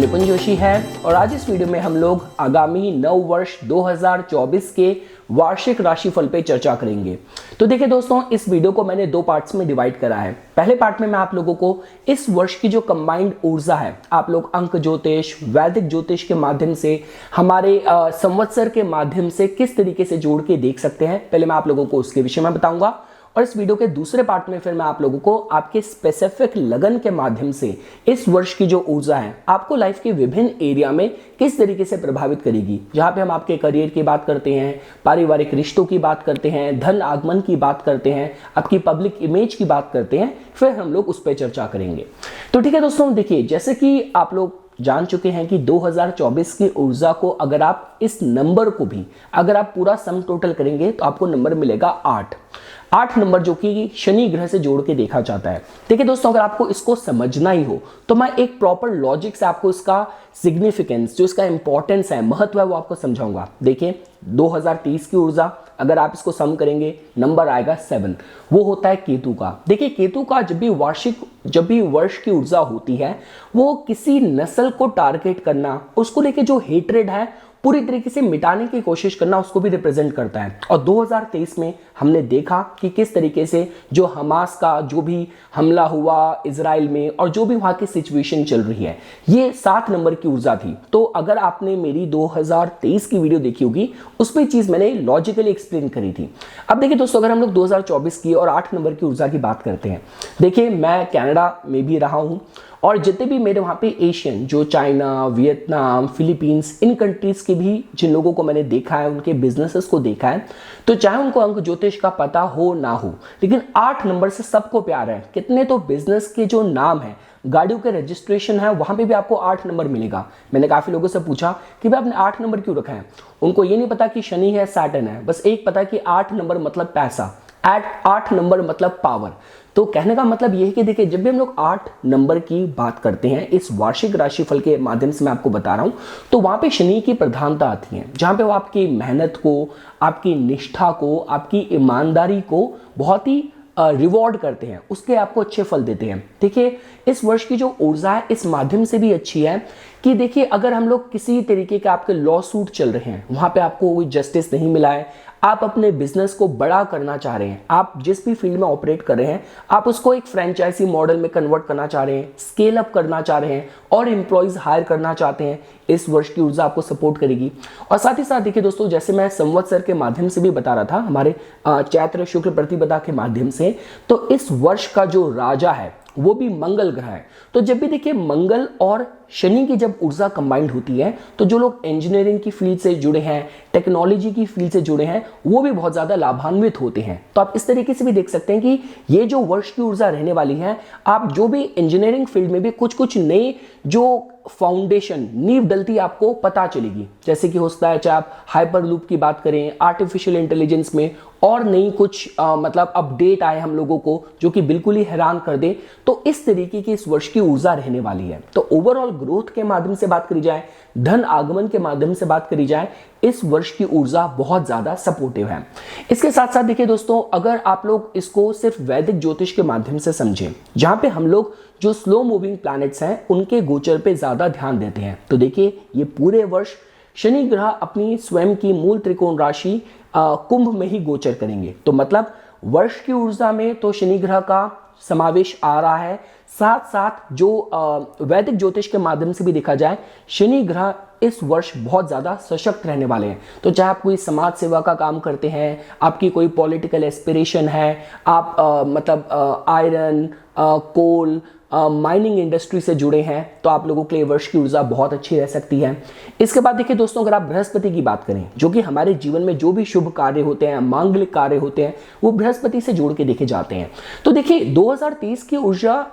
विपुन जोशी है और आज इस वीडियो में हम लोग आगामी नव वर्ष 2024 के वार्षिक राशिफल पे चर्चा करेंगे। तो देखिए दोस्तों, इस वीडियो को मैंने दो पार्ट्स में डिवाइड करा है। पहले पार्ट में मैं आप लोगों को इस वर्ष की जो कंबाइंड ऊर्जा है, आप लोग अंक ज्योतिष, वैदिक ज्योतिष के माध्यम से, हमारे संवत्सर के माध्यम से किस तरीके से जोड़ के देख सकते हैं, पहले मैं आप लोगों को उसके विषय में बताऊंगा। और इस वीडियो के दूसरे पार्ट में फिर मैं आप लोगों को आपके स्पेसिफिक लगन के माध्यम से इस वर्ष की जो ऊर्जा है आपको लाइफ के विभिन्न एरिया में किस तरीके से प्रभावित करेगी। जहां पे हम आपके करियर की बात करते हैं, पारिवारिक रिश्तों की बात करते हैं, धन आगमन की बात करते हैं, आपकी पब्लिक इमेज की बात करते हैं, फिर हम लोग उस पर चर्चा करेंगे। तो ठीक है दोस्तों, देखिए जैसे कि आप लोग जान चुके हैं कि 2024 की ऊर्जा को अगर आप इस नंबर को भी अगर आप पूरा सम टोटल करेंगे तो आपको नंबर मिलेगा 8 नंबर, जो कि शनि ग्रह से जोड़ के देखा जाता है। देखिए दोस्तों, अगर आपको इसको समझना ही हो तो मैं एक प्रॉपर लॉजिक से आपको इसका सिग्निफिकेंस, जो इसका इंपॉर्टेंस है, महत्व है, वो आपको समझाऊंगा। देखिए 2030 की ऊर्जा अगर आप इसको सम करेंगे नंबर आएगा 7, वो होता है केतु का। देखिए केतु का जब भी वर्ष की ऊर्जा होती है, वो किसी नस्ल को टारगेट करना, उसको लेके जो हेट्रेड है पूरी तरीके से मिटाने की कोशिश करना, उसको भी रिप्रेजेंट करता है। और 2023 में हमने देखा कि किस तरीके से जो हमास का जो भी हमला हुआ इजराइल में और जो भी वहां की सिचुएशन चल रही है, ये 7 नंबर की ऊर्जा थी। तो अगर आपने मेरी 2023 की वीडियो देखी होगी, उस पर चीज मैंने लॉजिकली एक्सप्लेन करी थी। अब देखिए दोस्तों, अगर हम लोग 2024 की और 8 नंबर की ऊर्जा की बात करते हैं, देखिए मैं कनाडा में भी रहा हूं और जितने भी मेरे वहाँ पे एशियन, जो चाइना, वियतनाम, फिलीपींस, इन कंट्रीज के भी जिन लोगों को मैंने देखा है, उनके बिजनेसेस को देखा है, तो चाहे उनको अंक ज्योतिष का पता हो ना हो, लेकिन 8 नंबर से सबको प्यार है। कितने तो बिजनेस के जो नाम है, गाड़ियों के रजिस्ट्रेशन है, वहां पे भी आपको 8 नंबर मिलेगा। मैंने काफी लोगों से पूछा कि भाई आपने 8 नंबर क्यों रखा है। उनको ये नहीं पता कि शनि है, सैटर्न है, बस एक पता कि 8 नंबर मतलब पैसा, 8 नंबर मतलब पावर। तो कहने का मतलब यह है कि देखिए जब भी हम लोग 8 नंबर की बात करते हैं, इस वार्षिक राशिफल के माध्यम से मैं आपको बता रहा हूं, तो वहां पे शनि की प्रधानता आती है, जहां पे वो आपकी मेहनत को, आपकी निष्ठा को, आपकी ईमानदारी को बहुत ही रिवॉर्ड करते हैं, उसके आपको अच्छे फल देते हैं। देखिए इस वर्ष की जो ऊर्जा है इस माध्यम से भी अच्छी है कि देखिए अगर हम लोग किसी तरीके के आपके लॉ सूट चल रहे हैं, वहां पे आपको कोई जस्टिस नहीं मिला है, आप अपने बिजनेस को बड़ा करना चाह रहे हैं, आप जिस भी फील्ड में ऑपरेट कर रहे हैं, आप उसको एक फ्रेंचाइजी मॉडल में कन्वर्ट करना चाह रहे हैं, स्केल अप करना चाह रहे हैं और एम्प्लॉइज हायर करना चाहते हैं, इस वर्ष की ऊर्जा आपको सपोर्ट करेगी। और साथ ही साथ देखिए दोस्तों, जैसे मैं संवत्सर के माध्यम से भी बता रहा था, हमारे चैत्र शुक्ल प्रतिपदा के माध्यम से, तो इस वर्ष का जो राजा है वो भी मंगल ग्रह है। तो जब भी देखिए मंगल और शनि की जब ऊर्जा कंबाइंड होती है, तो जो लोग इंजीनियरिंग की फील्ड से जुड़े हैं, टेक्नोलॉजी की फील्ड से जुड़े हैं, वो भी बहुत ज्यादा लाभान्वित होते हैं। तो आप इस तरीके से भी देख सकते हैं कि ये जो वर्ष की ऊर्जा रहने वाली है, आप जो भी इंजीनियरिंग फील्ड में भी कुछ नए जो फाउंडेशन, नींव डलती आपको पता चलेगी। जैसे कि हो सकता है चाहे आप हाइपर लूप की बात करें, आर्टिफिशियल इंटेलिजेंस में और नई कुछ मतलब अपडेट आए हम लोगों को जो कि बिल्कुल ही हैरान कर दे। तो इस तरीके की इस वर्ष की ऊर्जा रहने वाली है। तो ओवरऑल ग्रोथ के माध्यम से बात करी जाए, धन आगमन के माध्यम से बात करी जाए, इस वर्ष की ऊर्जा बहुत ज्यादा सपोर्टिव है। इसके साथ साथ देखिए दोस्तों, अगर आप लोग इसको सिर्फ वैदिक ज्योतिष के माध्यम से समझें, जहां पे हम लोग जो स्लो मूविंग प्लैनेट्स हैं उनके गोचर पे ज्यादा ध्यान देते हैं, तो देखिए ये पूरे वर्ष शनि ग्रह अपनी स्वयं की मूल त्रिकोण राशि कुंभ में ही गोचर करेंगे। तो मतलब वर्ष की ऊर्जा में तो शनि ग्रह का समावेश आ रहा है, साथ साथ जो वैदिक ज्योतिष के माध्यम से भी देखा जाए, शनि ग्रह इस वर्ष बहुत ज्यादा सशक्त रहने वाले हैं। तो चाहे आप कोई समाज सेवा का काम करते हैं, आपकी कोई पॉलिटिकल एस्पिरेशन है, आप मतलब आयरन, कोल, माइनिंग इंडस्ट्री से जुड़े हैं, तो आप लोगों के लिए वर्ष की ऊर्जा बहुत अच्छी रह सकती है। इसके बाद देखिए दोस्तों, अगर आप बृहस्पति की बात करें, जो कि हमारे जीवन में जो भी शुभ कार्य होते हैं, मांगलिक कार्य होते हैं, वो बृहस्पति से जोड़ के देखे जाते हैं। तो देखिए 2030 की ऊर्जा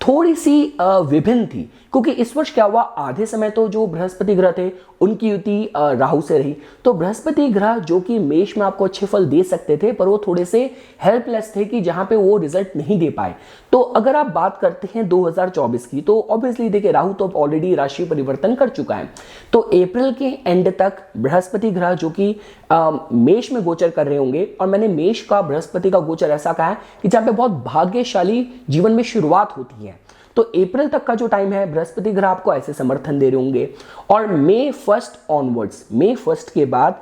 थोड़ी सी विभिन्न थी, क्योंकि इस वर्ष क्या हुआ, आधे समय तो जो बृहस्पति ग्रह थे उनकी युति राहु से रही। तो बृहस्पति ग्रह जो कि मेष में आपको अच्छे फल दे सकते थे, पर वो थोड़े से हेल्पलेस थे कि जहां पे वो रिजल्ट नहीं दे पाए। तो अगर आप बात करते हैं 2024 की, तो ऑब्वियसली देखिए राहु तो ऑलरेडी राशि परिवर्तन कर चुका है। तो अप्रैल के एंड तक बृहस्पति ग्रह जो कि मेष में गोचर कर रहे होंगे, और मैंने मेष का बृहस्पति का गोचर ऐसा कहा है कि जहां पे बहुत भाग्यशाली जीवन में शुरुआत होती है। तो अप्रैल तक का जो टाइम है बृहस्पति ग्रह आपको ऐसे समर्थन दे रहे होंगे, और मई 1 ऑनवर्ड्स, मई 1 के बाद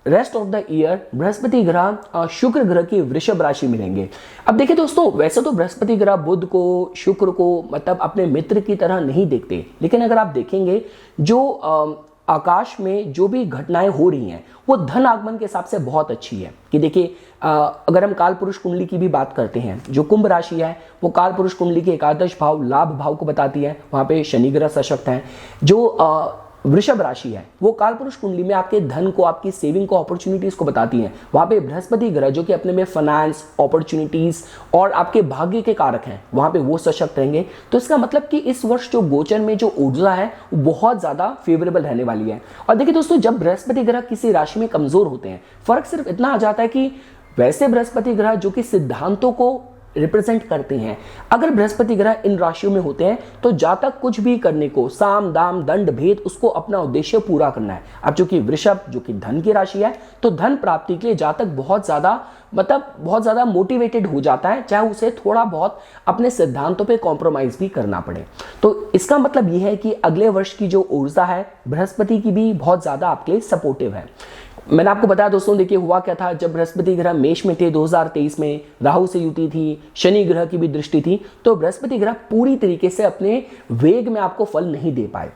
rest of the year Brihaspati ग्रह शुक्र ग्रह की वृषभ राशि में रहेंगे। अब देखिए दोस्तों, वैसे तो बृहस्पति ग्रह बुध को, शुक्र को मतलब अपने मित्र की तरह नहीं देखते, लेकिन अगर आप देखेंगे जो आकाश में जो भी घटनाएं हो रही हैं वो धन आगमन के हिसाब से बहुत अच्छी है। कि देखिए अगर हम काल पुरुष कुंडली की भी बात करते हैं, जो कुंभ राशि है वो काल पुरुष कुंडली के एकादश भाव लाभ भाव को बताती है, वहां पे शनि ग्रह सशक्त है। जो वृषभ राशि है वो कालपुरुष कुंडली में आपके धन को, आपकी सेविंग को, अपॉर्चुनिटीज को बताती हैं। वहां पे बृहस्पति ग्रह जो कि अपने में फाइनेंस, अपॉर्चुनिटीज और आपके भाग्य के कारक हैं, वहां पे वो सशक्त रहेंगे। तो इसका मतलब कि इस वर्ष जो गोचर में जो ऊर्जा है वो बहुत ज्यादा फेवरेबल रहने वाली है। और देखिए दोस्तों, जब बृहस्पति ग्रह किसी राशि में कमजोर होते हैं, फर्क सिर्फ इतना आ जाता है कि वैसे बृहस्पति ग्रह जो कि सिद्धांतों को रिप्रेजेंट करते हैं, अगर बृहस्पति ग्रह इन राशियों में होते हैं तो जातक कुछ भी करने को, साम दाम दंड भेद, उसको अपना उद्देश्य पूरा करना है। अब जो कि वृषभ जो कि धन की राशि है, तो धन प्राप्ति के लिए जातक बहुत ज्यादा मोटिवेटेड हो जाता है, चाहे उसे थोड़ा बहुत अपने सिद्धांतों पे कॉम्प्रोमाइज भी करना पड़े। तो इसका मतलब यह है कि अगले वर्ष की जो ऊर्जा है बृहस्पति की भी बहुत ज्यादा आपके लिए सपोर्टिव है। मैंने आपको बताया दोस्तों, देखिए हुआ क्या था, जब बृहस्पति ग्रह मेष में थे 2023 में, राहु से युति थी, शनि ग्रह की भी दृष्टि थी, तो बृहस्पति ग्रह पूरी तरीके से अपने वेग में आपको फल नहीं दे पाए।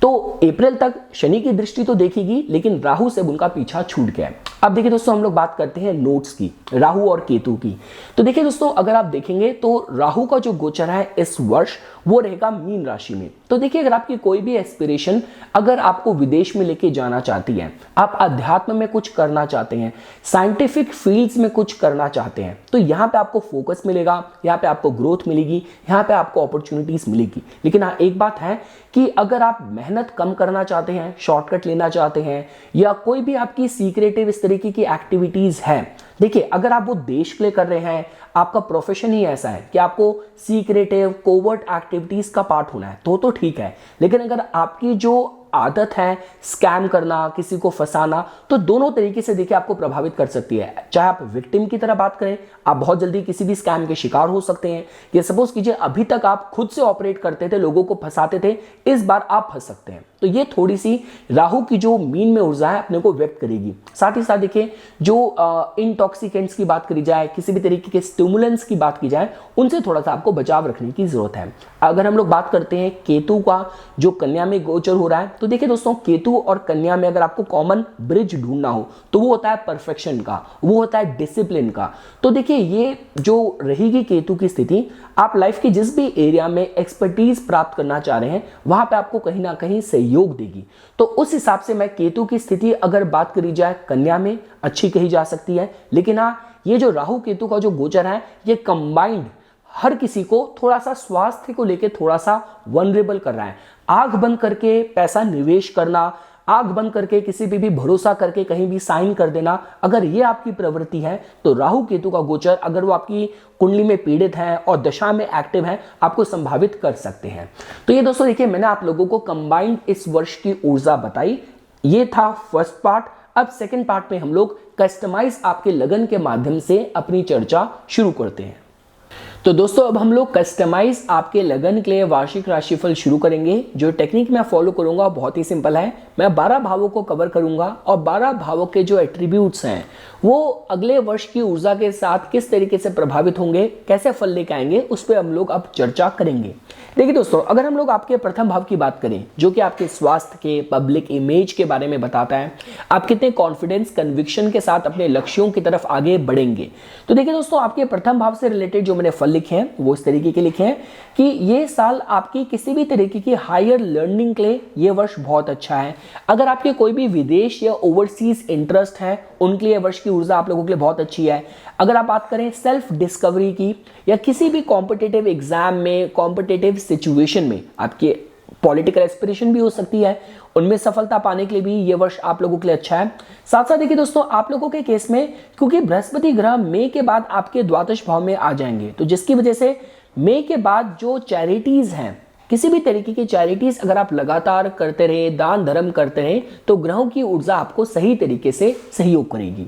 तो अप्रैल तक शनि की दृष्टि तो देखेगी, लेकिन राहु से उनका पीछा छूट गया है। अब देखिए दोस्तों, हम लोग बात करते हैं नोट्स की, राहु और केतु की। तो देखिए दोस्तों, अगर आप देखेंगे तो राहु का जो गोचर है इस वर्ष वो रहेगा मीन राशि में। तो देखिए, अगर आपकी कोई भी एस्पिरेशन, अगर आपको विदेश में लेके जाना चाहती है, आप अध्यात्म में कुछ करना चाहते हैं, साइंटिफिक फील्ड्स में कुछ करना चाहते हैं, तो यहाँ पे आपको फोकस मिलेगा, यहाँ पे आपको ग्रोथ मिलेगी, यहाँ पे आपको अपॉर्चुनिटीज मिलेगी। लेकिन हाँ, एक बात है कि अगर आप मेहनत कम करना चाहते हैं, शॉर्टकट लेना चाहते हैं, या कोई भी आपकी सीक्रेटिव इस तरीके की एक्टिविटीज है, देखिए अगर आप वो देश के लिए कर रहे हैं, आपका प्रोफेशन ही ऐसा है कि आपको सीक्रेटिव कोवर्ट एक्टिविटीज का पार्ट होना है, तो ठीक है। लेकिन अगर आपकी जो आदत है स्कैम करना, किसी को फंसाना, तो दोनों तरीके से देखिए आपको प्रभावित कर सकती है। चाहे आप विक्टिम की तरह बात करें, आप बहुत जल्दी किसी भी स्कैम के शिकार हो सकते हैं। ये सपोज कीजिए अभी तक आप खुद से ऑपरेट करते थे, लोगों को फंसाते थे, इस बार आप फंस सकते हैं। तो ये थोड़ी सी राहु की जो मीन में ऊर्जा है अपने को व्यक्त करेगी। साथ ही साथ देखिए, जो इंटॉक्सिकेंट्स की बात करी जाए, किसी भी तरीके के स्टिमुलेंट्स की बात की जाए, उनसे थोड़ा सा आपको बचाव रखने की जरूरत है। अगर हम लोग बात करते हैं केतु का, जो कन्या में गोचर हो रहा है, तो देखिए दोस्तों, केतु और कन्या में अगर आपको कॉमन ब्रिज ढूंढना हो तो वो होता है परफेक्शन का, वो होता है डिसिप्लिन का। तो देखिए, ये जो रहेगी केतु की स्थिति, आप लाइफ की जिस भी एरिया में एक्सपर्टीज प्राप्त करना चाह रहे हैं, वहां पे आपको कहीं ना कहीं सहयोग देगी। तो उस हिसाब से मैं केतु की स्थिति अगर बात करी जाए कन्या में, अच्छी कही जा सकती है। लेकिन हाँ, ये जो राहु केतु का जो गोचर है, ये कंबाइंड हर किसी को थोड़ा सा स्वास्थ्य को लेके थोड़ा सा वनरेबल कर रहा है। आंख बंद करके पैसा निवेश करना, आंख बंद करके किसी पे भी भरोसा करके कहीं भी साइन कर देना, अगर ये आपकी प्रवृत्ति है, तो राहु केतु का गोचर अगर वो आपकी कुंडली में पीड़ित है और दशा में एक्टिव है, आपको संभावित कर सकते हैं। तो ये दोस्तों देखिए, मैंने आप लोगों को कंबाइंड इस वर्ष की ऊर्जा बताई। ये था फर्स्ट पार्ट। अब सेकंड पार्ट में हम लोग कस्टमाइज आपके लगन के माध्यम से अपनी चर्चा शुरू करते हैं। तो दोस्तों, अब हम लोग कस्टमाइज आपके लगन के लिए वार्षिक राशिफल शुरू करेंगे। जो टेक्निक मैं फॉलो करूंगा बहुत ही सिंपल है। मैं 12 भावों को कवर करूंगा और 12 भावों के जो एट्रीब्यूट्स हैं वो अगले वर्ष की ऊर्जा के साथ किस तरीके से प्रभावित होंगे, कैसे फल लेकर आएंगे, उस पर हम लोग अब चर्चा करेंगे। देखिए दोस्तों, अगर हम लोग आपके प्रथम भाव की बात करें, जो कि आपके स्वास्थ्य के, पब्लिक इमेज के बारे में बताता है, आप कितने कॉन्फिडेंस, कन्विक्शन के साथ अपने लक्ष्यों की तरफ आगे बढ़ेंगे। तो देखिए दोस्तों, आपके प्रथम भाव से रिलेटेड जो मैंने फल लिखे हैं वो इस तरीके के लिखे हैं कि ये साल आपकी किसी भी तरीके की हायर लर्निंग के लिए ये वर्ष बहुत अच्छा है। अगर आपके कोई भी विदेश या ओवरसीज इंटरेस्ट है, उनके लिए वर्ष की ऊर्जा आप लोगों के लिए बहुत अच्छी है। अगर आप बात करें सेल्फ डिस्कवरी की, या किसी भी कॉम्पिटिटिव एग्जाम में, कॉम्पिटिटिव सिचुएशन में, आपके पॉलिटिकल एस्पिरेशन भी हो सकती है, उनमें सफलता पाने के लिए भी ये वर्ष आप लोगों के लिए अच्छा है। साथ साथ देखिए दोस्तों, आप लोगों के केस में क्योंकि बृहस्पति ग्रह मई के बाद आपके द्वादश भाव में आ जाएंगे, तो जिसकी वजह से मई के बाद जो चैरिटीज हैं, किसी भी तरीके की चैरिटीज अगर आप लगातार करते रहे, दान धर्म करते रहे, तो ग्रहों की ऊर्जा आपको सही तरीके से सहयोग करेगी।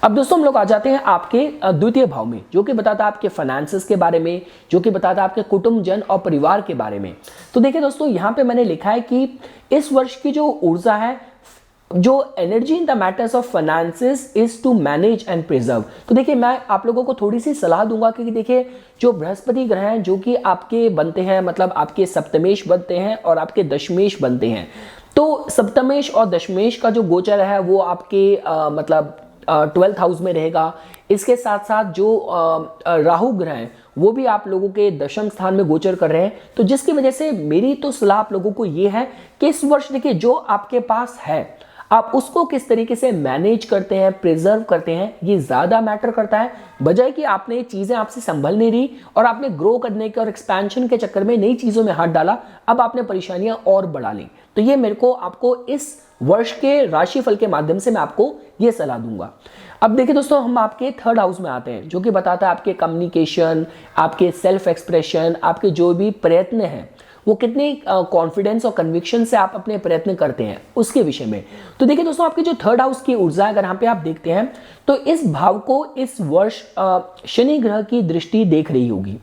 अब दोस्तों हम लोग आ जाते हैं आपके द्वितीय भाव में, जो कि बताता है आपके फाइनेंसेस के बारे में, जो कि बताता है आपके कुटुंब जन और परिवार के बारे में। तो देखिए दोस्तों, यहाँ पे मैंने लिखा है कि इस वर्ष की जो ऊर्जा है, जो energy in the matters of finances is to manage and preserve. तो देखिए मैं आप लोगों को थोड़ी सी सलाह दूंगा, क्योंकि देखिए जो बृहस्पति ग्रह हैं जो कि आपके बनते हैं, मतलब आपके सप्तमेश बनते हैं और आपके दशमेश बनते हैं। तो सप्तमेश और दशमेश का जो गोचर है वो आपके मतलब 12th हाउस में रहेगा। इसके साथ साथ जो राहु ग्रह हैं वो भी आप लोगों के दशम स्थान में गोचर कर रहे हैं। तो जिसकी वजह से मेरी तो सलाह आप लोगों को ये है कि इस वर्ष देखिए जो आपके पास है आप उसको किस तरीके से मैनेज करते हैं, प्रिजर्व करते हैं, ये ज्यादा मैटर करता है, बजाय कि आपने चीजें आपसे संभल नहीं रही और आपने ग्रो करने के और एक्सपेंशन के चक्कर में नई चीजों में हाथ डाला, अब आपने परेशानियां और बढ़ा ली। तो ये मेरे को आपको इस वर्ष के राशिफल के माध्यम से मैं आपको ये सलाह दूंगा। अब देखिए दोस्तों, हम आपके 3rd हाउस में आते हैं, जो कि बताता है आपके कम्युनिकेशन, आपके सेल्फ एक्सप्रेशन, आपके जो भी प्रयत्न हैं वो कितने कॉन्फिडेंस और कन्विक्शन से आप अपने प्रयत्न करते हैं उसके विषय में। तो देखिए दोस्तों, आपकी जो 3rd हाउस की ऊर्जा है, अगर यहाँ पे आप देखते हैं तो इस भाव को इस वर्ष शनि ग्रह की दृष्टि देख रही होगी।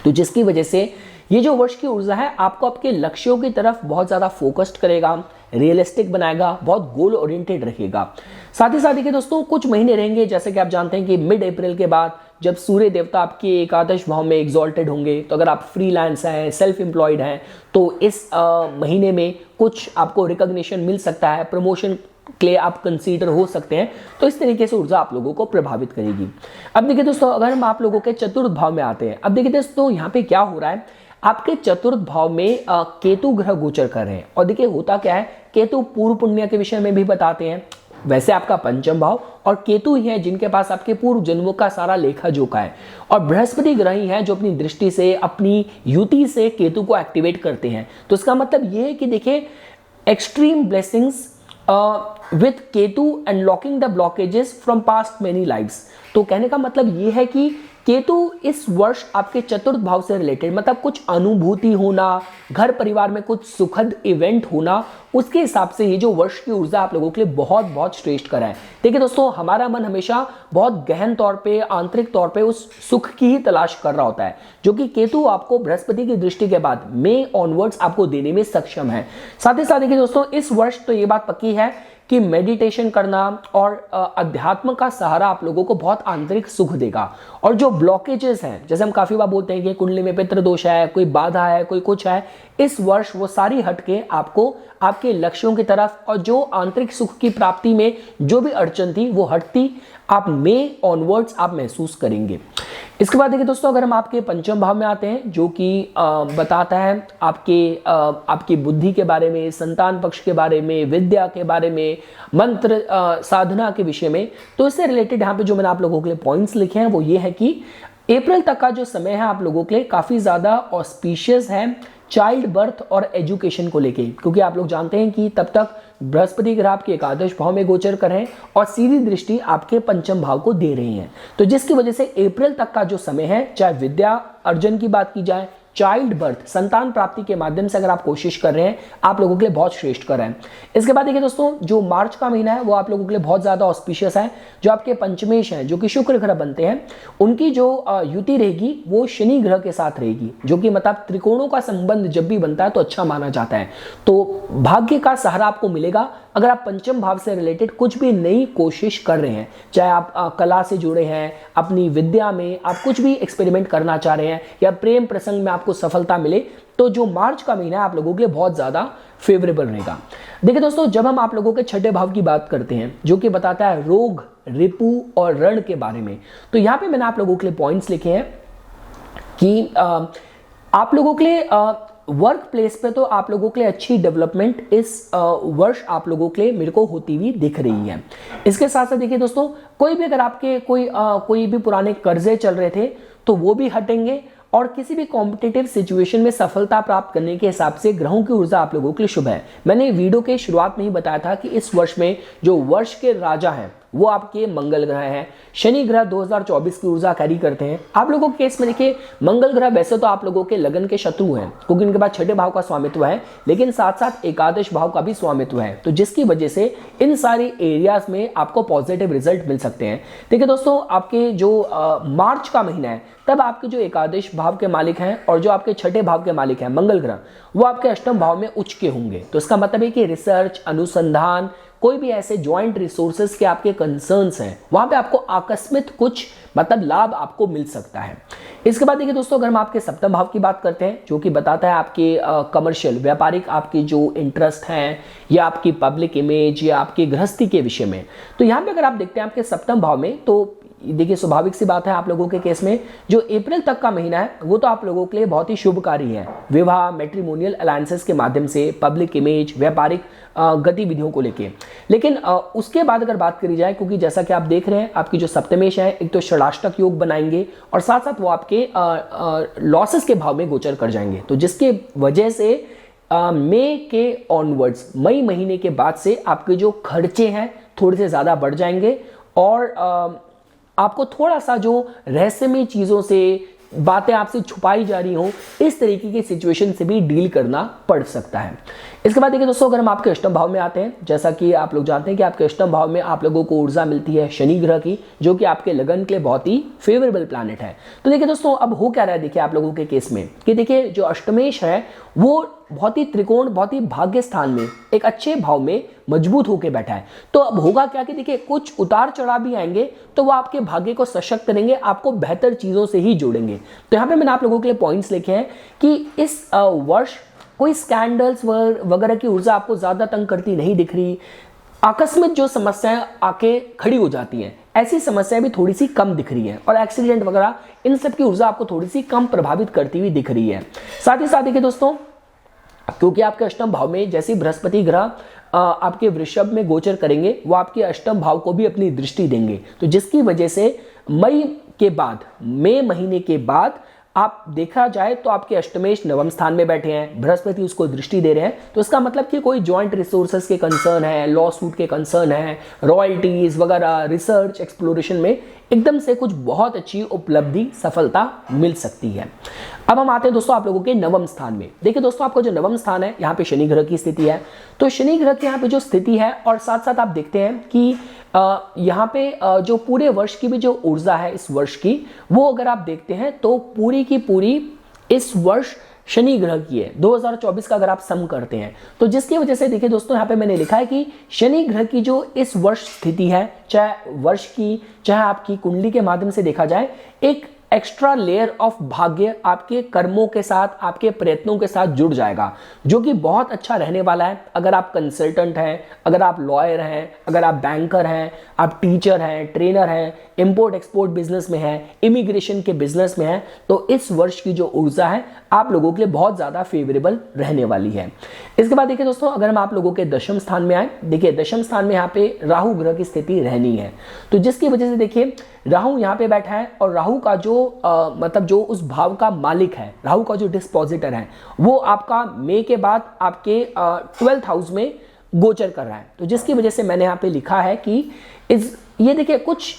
तो जिसकी वजह से ये जो वर्ष की ऊर्जा है आपको आपके लक्ष्यों की तरफ बहुत ज्यादा फोकस्ड करेगा, रियलिस्टिक बनाएगा, बहुत गोल ओरिएंटेड रखेगा। साथ ही साथ देखिए दोस्तों, कुछ महीने रहेंगे, जैसे कि आप जानते हैं कि मिड अप्रैल के बाद जब सूर्य देवता आपके एकादश भाव में एग्जॉल्टेड होंगे, तो अगर आप फ्रीलांस हैं, सेल्फ एम्प्लॉयड हैं, तो इस महीने में कुछ आपको रिकॉग्निशन मिल सकता है, प्रमोशन के लिए आप कंसीडर हो सकते हैं। तो इस तरीके से ऊर्जा आप लोगों को प्रभावित करेगी। अब देखिए दोस्तों, अगर हम आप लोगों के 4th भाव में आते हैं, अब देखिए दोस्तों यहाँ पे क्या हो रहा है, आपके 4th भाव में केतु ग्रह गोचर कर रहे हैं। और देखिए होता क्या है, केतु पूर्व पुण्य के विषय में भी बताते हैं। वैसे आपका 5th भाव और केतु ही है जिनके पास आपके पूर्व जन्मों का सारा लेखा जोखा है, और बृहस्पति ग्रह ही है जो अपनी दृष्टि से, अपनी युति से केतु को एक्टिवेट करते हैं। तो इसका मतलब ये है कि देखिए extreme blessings with Ketu and locking the blockages from past many lives. तो कहने का मतलब ये है कि केतु इस वर्ष आपके 4th भाव से रिलेटेड, मतलब कुछ अनुभूति होना, घर परिवार में कुछ सुखद इवेंट होना, उसके हिसाब से ये जो वर्ष की ऊर्जा आप लोगों के लिए बहुत बहुत श्रेष्ठ कर है। देखिए दोस्तों, हमारा मन हमेशा बहुत गहन तौर पे, आंतरिक तौर पे उस सुख की ही तलाश कर रहा होता है, जो कि केतु आपको बृहस्पति की दृष्टि के बाद मई ऑनवर्ड्स आपको देने में सक्षम है। साथ ही साथ देखिए दोस्तों, इस वर्ष तो ये बात पक्की है कि मेडिटेशन करना और अध्यात्म का सहारा आप लोगों को बहुत आंतरिक सुख देगा। और जो ब्लॉकेजेस हैं, जैसे हम काफी बार बोलते हैं कि कुंडली में पितृदोष है, कोई बाधा है, कोई कुछ है, इस वर्ष वो सारी हटके आपको आपके लक्ष्यों की तरफ, और जो आंतरिक सुख की प्राप्ति में जो भी अड़चन थी वो हटती आप मई ऑनवर्ड्स आप महसूस करेंगे। इसके बाद देखिए दोस्तों, अगर हम आपके 5th भाव में आते हैं, जो कि बताता है आपकी बुद्धि के बारे में, संतान पक्ष के बारे में, विद्या के बारे में, मंत्र साधना के विषय में। तो इससे रिलेटेड यहाँ पे जो मैंने आप लोगों के लिए पॉइंट्स लिखे हैं वो ये है कि अप्रैल तक का जो समय है आप लोगों के लिए काफी ज्यादा ऑस्पिशियस है चाइल्ड बर्थ और एजुकेशन को लेके, क्योंकि आप लोग जानते हैं कि तब तक बृहस्पति ग्रह आपके एकादश भाव में गोचर कर रहे हैं और सीधी दृष्टि आपके 5th भाव को दे रही हैं। तो जिसकी वजह से अप्रैल तक का जो समय है, चाहे विद्या अर्जन की बात की जाए, चाइल्ड बर्थ, संतान प्राप्ति के माध्यम से अगर आप कोशिश कर रहे हैं, आप लोगों के लिए बहुत श्रेष्ठ कर रहे हैं। इसके बाद देखिए दोस्तों, जो मार्च का महीना है वो आप लोगों के लिए बहुत ज्यादा ऑस्पिशियस है। जो आपके पंचमेश हैं, जो कि शुक्र ग्रह बनते हैं, उनकी जो युति रहेगी वो शनि ग्रह के साथ रहेगी, जो कि मतलब त्रिकोणों का संबंध जब भी बनता है तो अच्छा माना जाता है। तो भाग्य का सहारा आपको मिलेगा अगर आप 5th भाव से रिलेटेड कुछ भी नई कोशिश कर रहे हैं, चाहे आप कला से जुड़े हैं, अपनी विद्या में आप कुछ भी एक्सपेरिमेंट करना चाह रहे हैं, या प्रेम प्रसंग में आपको सफलता मिले, तो जो मार्च का महीना है आप लोगों के लिए बहुत ज्यादा फेवरेबल रहेगा। देखिए दोस्तों, जब हम आप लोगों के 6ठे भाव की बात करते हैं, जो कि बताता है रोग, रिपु और रण के बारे में, तो यहाँ पे मैंने आप लोगों के लिए पॉइंट्स लिखे हैं कि आप लोगों के लिए वर्क प्लेस पे तो आप लोगों के लिए अच्छी डेवलपमेंट इस वर्ष आप लोगों के लिए मेरे को होती हुई दिख रही है। इसके साथ साथ देखिए दोस्तों, कोई भी अगर आपके कोई भी पुराने कर्जे चल रहे थे तो वो भी हटेंगे, और किसी भी कॉम्पिटिटिव सिचुएशन में सफलता प्राप्त करने के हिसाब से ग्रहों की ऊर्जा आप लोगों के लिए शुभ है। मैंने वीडियो के शुरुआत में ही बताया था कि इस वर्ष में जो वर्ष के राजा हैं वो आपके मंगल ग्रह हैं। शनि ग्रह 2024 की ऊर्जा कैरी करते हैं। आप लोगों के केस में देखिए मंगल ग्रह वैसे तो आप लोगों के लगन के शत्रु हैं, क्योंकि इनके पास छठे भाव का स्वामित्व है, लेकिन साथ साथ एकादश भाव का भी स्वामित्व है, तो जिसकी वजह से इन सारी एरियाज में आपको पॉजिटिव रिजल्ट मिल सकते हैं। देखिए दोस्तों, आपके जो मार्च का महीना है तब आपके जो एकादश भाव के मालिक हैं और जो आपके छठे भाव के मालिक हैं मंगल ग्रह, वो आपके अष्टम भाव में उच्च के होंगे। तो इसका मतलब है कि रिसर्च, अनुसंधान, कोई भी ऐसे जॉइंट रिसोर्सेज के आपके कंसर्न्स हैं, वहां पे आपको आकस्मिक कुछ मतलब लाभ आपको मिल सकता है। इसके बाद देखिए दोस्तों, अगर हम आपके सप्तम भाव की बात करते हैं, जो कि बताता है आपके कमर्शियल व्यापारिक आपकी जो इंटरेस्ट हैं या आपकी पब्लिक इमेज या आपकी गृहस्थी के विषय में, तो यहाँ पे अगर आप देखते हैं आपके सप्तम भाव में, तो देखिए स्वाभाविक सी बात है आप लोगों के केस में जो अप्रैल तक का महीना है वो तो आप लोगों के लिए बहुत ही शुभकारी है। विवाह, मैट्रिमोनियल अलायंसेस के माध्यम से, पब्लिक इमेज, व्यापारिक गतिविधियों को लेके। लेकिन उसके बाद अगर बात करी जाए, क्योंकि जैसा कि आप देख रहे हैं आपकी जो सप्तमेश है, एक तो षडाष्टक योग बनाएंगे और साथ साथ वो आपके लॉसेस के भाव में गोचर कर जाएंगे, तो जिसके वजह से मई के ऑनवर्ड्स, मई महीने के बाद से आपके जो खर्चे हैं थोड़े से ज़्यादा बढ़ जाएंगे और आपको थोड़ा सा जो रहस्यमय चीज़ों से बातें आपसे छुपाई जा रही हो, इस तरीके की सिचुएशन से भी डील करना पड़ सकता है। इसके बाद देखिए दोस्तों, अगर हम आपके अष्टम भाव में आते हैं, जैसा कि आप लोग जानते हैं कि आपके अष्टम भाव में आप लोगों को ऊर्जा मिलती है शनि ग्रह की, जो कि आपके लगन के लिए बहुत ही फेवरेबल प्लैनेट है। तो देखिए दोस्तों, अब हो क्या रहा है देखिए आप लोगों के केस में कि देखिए जो अष्टमेश है वो बहुत ही त्रिकोण, बहुत ही भाग्य स्थान में एक अच्छे भाव में मजबूत होकर बैठा है। तो अब होगा क्या कि देखिए कुछ उतार चढ़ाव भी आएंगे, तो वो आपके भाग्य को सशक्त करेंगे, आपको बेहतर चीजों से ही जोड़ेंगे। तो यहाँ पे मैंने आप लोगों के लिए पॉइंट्स लिखे हैं कि इस वर्ष कोई स्कैंडल्स वगैरह की ऊर्जा आपको ज्यादा तंग करती नहीं दिख रही। आकस्मिक जो समस्याएं आके खड़ी हो जाती हैं, ऐसी समस्याएं भी थोड़ी सी कम दिख रही है और एक्सीडेंट वगैरह इन सब की ऊर्जा आपको थोड़ी सी कम प्रभावित करती हुई दिख रही है। साथ ही साथ देखिए दोस्तों, क्योंकि आपके अष्टम भाव में जैसे बृहस्पति ग्रह आपके वृषभ में गोचर करेंगे, वो आपके अष्टम भाव को भी अपनी दृष्टि देंगे, तो जिसकी वजह से मई महीने के बाद आप देखा जाए तो आपके अष्टमेश नवम स्थान में बैठे हैं, बृहस्पति उसको दृष्टि दे रहे हैं। तो इसका मतलब कि कोई जॉइंट रिसोर्सेज के कंसर्न है, लॉ सूट के कंसर्न है, रॉयल्टीज वगैरह, रिसर्च एक्सप्लोरेशन में एकदम से कुछ बहुत अच्छी उपलब्धि, सफलता मिल सकती है। अब हम आते हैं दोस्तों आप लोगों के नवम स्थान में। देखिए दोस्तों, आपका जो नवम स्थान है यहाँ पे शनि ग्रह की स्थिति है, तो शनि ग्रह की यहाँ पे जो स्थिति है और साथ साथ आप देखते हैं कि यहाँ पे जो पूरे वर्ष की भी जो ऊर्जा है इस वर्ष की, वो अगर आप देखते हैं तो पूरी की पूरी इस वर्ष शनि ग्रह की है। 2024 का अगर आप सम करते हैं तो जिसकी वजह से देखिए दोस्तों, यहाँ पे मैंने लिखा है कि शनि ग्रह की जो इस वर्ष स्थिति है, चाहे वर्ष की चाहे आपकी कुंडली के माध्यम से देखा जाए, एक एक्स्ट्रा लेयर ऑफ भाग्य आपके कर्मों के साथ, आपके प्रयत्नों के साथ जुड़ जाएगा, जो कि बहुत अच्छा रहने वाला है। अगर आप कंसल्टेंट हैं, अगर आप लॉयर हैं, अगर आप बैंकर हैं, आप टीचर हैं, ट्रेनर हैं, इंपोर्ट एक्सपोर्ट बिजनेस में हैं, इमिग्रेशन के बिजनेस में हैं, तो इस वर्ष की जो ऊर्जा है आप लोगों के लिए बहुत ज्यादा फेवरेबल रहने वाली है। इसके बाद देखिए दोस्तों, अगर हम आप लोगों के दशम स्थान में आए, देखिए दशम स्थान में यहाँ पे राहु ग्रह की स्थिति रहनी है, तो जिसकी वजह से देखिए राहु यहाँ पे बैठा है और राहु का जो मतलब जो उस भाव का मालिक है, राहु का जो डिस्पोजिटर है, वो आपका मई के बाद आपके 12th हाउस में गोचर कर रहा है। तो जिसकी वजह से मैंने यहाँ पे लिखा है कि ये देखिए कुछ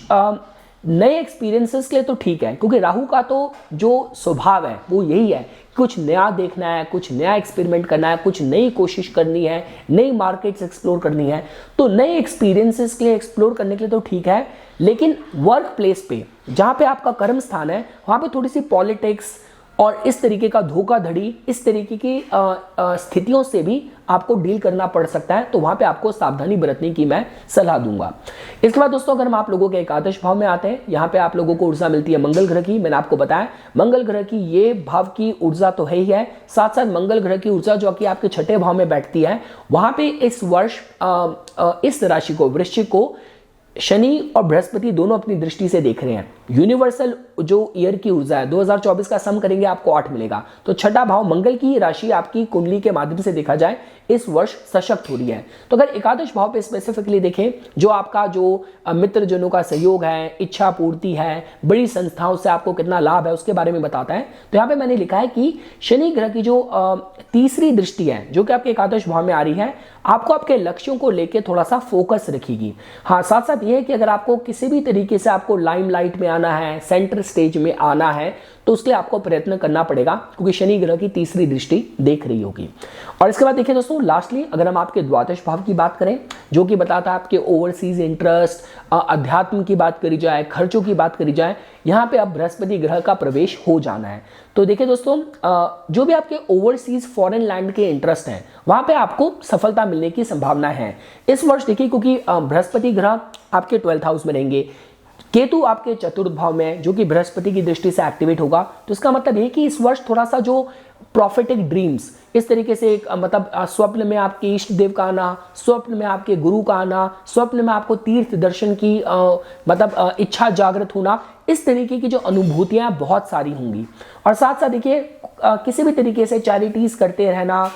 नए एक्सपीरियंसेस के लिए तो ठीक है, क्योंकि राहु का तो जो स्वभाव है वो यही है, कुछ नया देखना है, कुछ नया एक्सपेरिमेंट करना है, कुछ नई कोशिश करनी है, नई मार्केट्स एक्सप्लोर करनी है। तो नए एक्सपीरियंसेस के लिए, एक्सप्लोर करने के लिए तो ठीक है, लेकिन वर्क प्लेस पे जहाँ पे आपका कर्म स्थान है वहाँ पे थोड़ी सी पॉलिटिक्स और इस तरीके का धोखाधड़ी, इस तरीके की स्थितियों से भी आपको डील करना पड़ सकता है। तो वहां पे आपको सावधानी बरतने की मैं सलाह दूंगा। इसके बाद दोस्तों, अगर हम आप लोगों के एकादश भाव में आते हैं, यहाँ पे आप लोगों को ऊर्जा मिलती है मंगल ग्रह की। मैंने आपको बताया मंगल ग्रह की ये भाव की ऊर्जा तो है ही है, साथ साथ मंगल ग्रह की ऊर्जा जो कि आपके छठे भाव में बैठती है, वहां पे इस वर्ष इस राशि को, वृश्चिक को, शनि और बृहस्पति दोनों अपनी दृष्टि से देख रहे हैं। यूनिवर्सल जो ईयर की ऊर्जा है 2024 का सम करेंगे आपको 8 मिलेगा। तो छठा भाव मंगल की राशि आपकी कुंडली के माध्यम से देखा जाए इस वर्ष सशक्त हो रही है। तो अगर एकादश भाव पे स्पेसिफिकली देखें, जो आपका जो मित्रजनों का सहयोग है, इच्छा पूर्ति है, बड़ी संस्थाओं से आपको कितना लाभ है उसके बारे में बताता है। तो यहाँ पे मैंने लिखा है कि शनि ग्रह की जो तीसरी दृष्टि है जो कि आपके एकादश भाव में आ रही है, आपको आपके लक्ष्यों को लेकर थोड़ा सा फोकस रखेगी। हाँ, साथ साथ ये है कि अगर आपको किसी भी तरीके से आपको लाइमलाइट में आना है, सेंटर स्टेज में आना है, तो उसके लिए आपको प्रयत्न करना पड़ेगा, क्योंकि शनि ग्रह की तीसरी दृष्टि देख रही होगी। और इसके बाद देखिए दोस्तों, लास्टली अगर हम आपके द्वादश भाव की बात करें, जो कि बताता है आपके ओवरसीज इंटरेस्ट, अध्यात्म की बात करी जाए, खर्चों की बात करी जाए, यहाँ पे अब बृहस्पति ग्रह का प्रवेश हो जाना है। तो देखिए दोस्तों, जो भी आपके ओवरसीज फॉरेन लैंड के इंटरेस्ट हैं, वहां पे आपको सफलता मिलने की संभावना है इस वर्ष। देखिए, क्योंकि बृहस्पति ग्रह आपके 12th हाउस में रहेंगे, केतु आपके चतुर्थ भाव में जो कि बृहस्पति की दृष्टि से एक्टिवेट होगा। तो इसका मतलब ये कि इस वर्ष थोड़ा सा जो प्रॉफिटिक ड्रीम्स, इस तरीके से मतलब स्वप्न में आपके इष्ट देव का आना, स्वप्न में आपके गुरु का आना, स्वप्न में आपको तीर्थ दर्शन की मतलब इच्छा जागृत होना, इस तरीके की जो अनुभूतियां बहुत सारी होंगी। और साथ साथ देखिए, किसी भी तरीके से चैरिटीज करते रहना,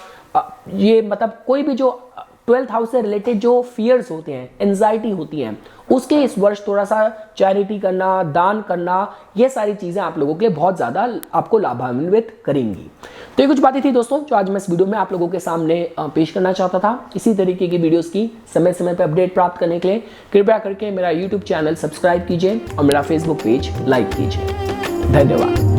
ये मतलब कोई भी जो 12th हाउस से रिलेटेड जो फियर्स होते हैं, एंजाइटी होती हैं, उसके इस वर्ष थोड़ा सा चैरिटी करना, दान करना, ये सारी चीजें आप लोगों के लिए बहुत ज्यादा आपको लाभान्वित करेंगी। तो ये कुछ बातें थी दोस्तों जो आज मैं इस वीडियो में आप लोगों के सामने पेश करना चाहता था। इसी तरीके की वीडियोस की समय समय पर अपडेट प्राप्त करने के लिए कृपया करके मेरा यूट्यूब चैनल सब्सक्राइब कीजिए और मेरा फेसबुक पेज लाइक कीजिए। धन्यवाद।